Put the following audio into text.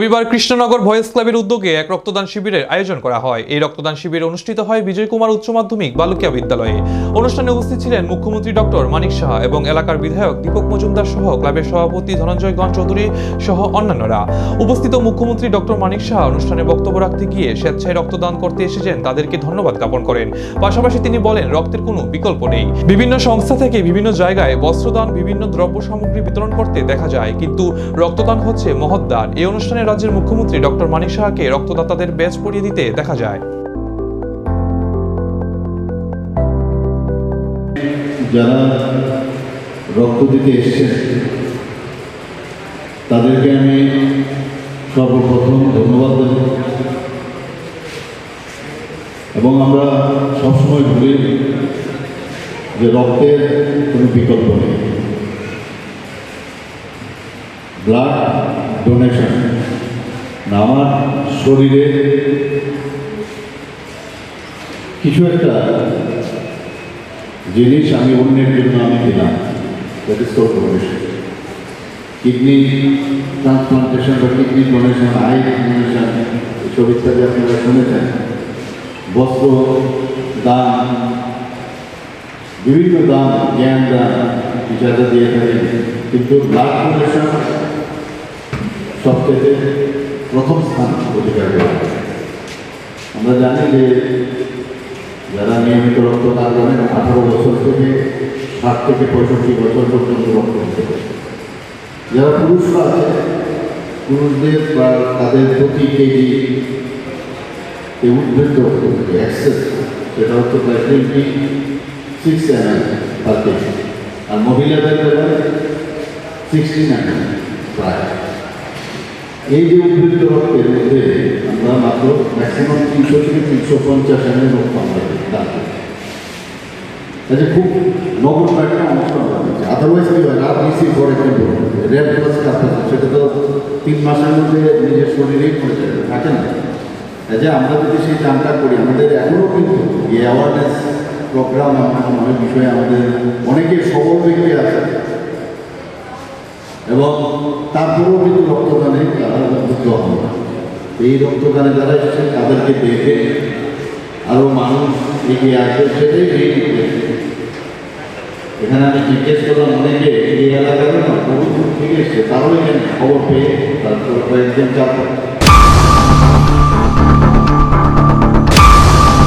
রবিবার কৃষ্ণনগর ভয়েস ক্লাবের উদ্যোগে এক রক্তদান শিবিরের আয়োজন করা হয়। এই রক্তদান শিবির অনুষ্ঠিত হয় বিজয় কুমার উচ্চ মাধ্যমিক বালকিয়া বিদ্যালয়ে। অনুষ্ঠানে উপস্থিত ছিলেন মুখ্যমন্ত্রী ডক্টর মানিক সাহা এবং এলাকার বিধায়ক দীপক মজুমদার সহ ক্লাবের সভাপতি ধনঞ্জয় গণ চৌধুরী সহ অন্যান্যরা। উপস্থিত মুখ্যমন্ত্রী ডক্টর মানিক সাহা অনুষ্ঠানে বক্তব্য রাখতে গিয়ে স্বেচ্ছায় রক্তদান করতে এসেছেন তাদেরকে ধন্যবাদ জ্ঞাপন করেন। পাশাপাশি তিনি বলেন, রক্তের কোনো বিকল্প নেই। বিভিন্ন সংস্থা থেকে বিভিন্ন জায়গায় বস্ত্রদান, বিভিন্ন দ্রব্য সামগ্রী বিতরণ করতে দেখা যায়, কিন্তু রক্তদান হচ্ছে মহৎ দান। এই অনুষ্ঠানে রাজ্যের মুখ্যমন্ত্রী ডক্টর মানিক সাহাকে রক্তদাতাদের ব্যাজ পরিয়ে দিতে দেখা যায়। যারা রক্ত দিতে এসেছেন তাদেরকে আমি সর্বপ্রথম ধন্যবাদ দেব এবং আমরা সবসময় বলি যে রক্তের কোনো বিকল্প নেই। ব্লাড ডোনেশন না, আমার শরীরে কিছু একটা জিনিস আমি অন্যের জন্য আমি দিলাম, that is sole donation. Kidney transplantation বা কিডনি ডোনেশন, আই ডোনেশন, এসব ইত্যাদি আপনারা শুনেছেন। বস্ত্র দান, বিভিন্ন দান, জ্ঞান দান ইত্যাদি দিয়ে থাকে, কিন্তু ব্লাড ডোনেশন সবচেয়ে প্রথম স্থান অধিকার করে। আমরা জানি যে যারা নিয়মিত রক্তদান করেন 18 বছর থেকে 60 থেকে 65 বছর পর্যন্ত রক্ত দিতে পারে। যারা পুরুষরা আছে, পুরুষদের বা তাদের প্রতি কেজি উদ্বৃত্ত রক্ত থাকে অ্যাক্সেস, সেটা হচ্ছে প্রায় 26 ml পার কেজি, আর মহিলাদের ব্যাপারে 16 ml প্রায়। এই যে উদ্বৃত্ত রক্তের মধ্যে আমরা মাত্র ম্যাক্সিমাম 300 থেকে 350 ml রক্ত আমরা দান করি। আচ্ছা, খুব নগণ্য একটা অংশ আমরা দিচ্ছি। আদারওয়াইজ কী হয়, রাজনীতি for example red cross cup আছে, সেটা তো 3 মাসের মধ্যে নিজের শরীরেই পড়ে যাবে, থাকে না? যে আমরা যদি সেই দানটা করি, আমাদের এখনও কিন্তু এই অ্যাওয়ারনেস প্রোগ্রাম অনেক বিষয়ে আমাদের অনেকে সবল ব্যক্তি আছে এবং তারপরেও কিন্তু রক্তদানে তারা উদ্বুদ্ধ হন না। এই রক্তদানে যারা এসেছেন তাদেরকে দেখে আরও মানুষ এগিয়ে আসবে, সেটাই এই এখানে আমি জিজ্ঞেস করলাম অনেকে এই এলাকার না বহু দূর থেকে এসছে, তারাও এখানে খবর পেয়ে তারপর কয়েকজন 4-5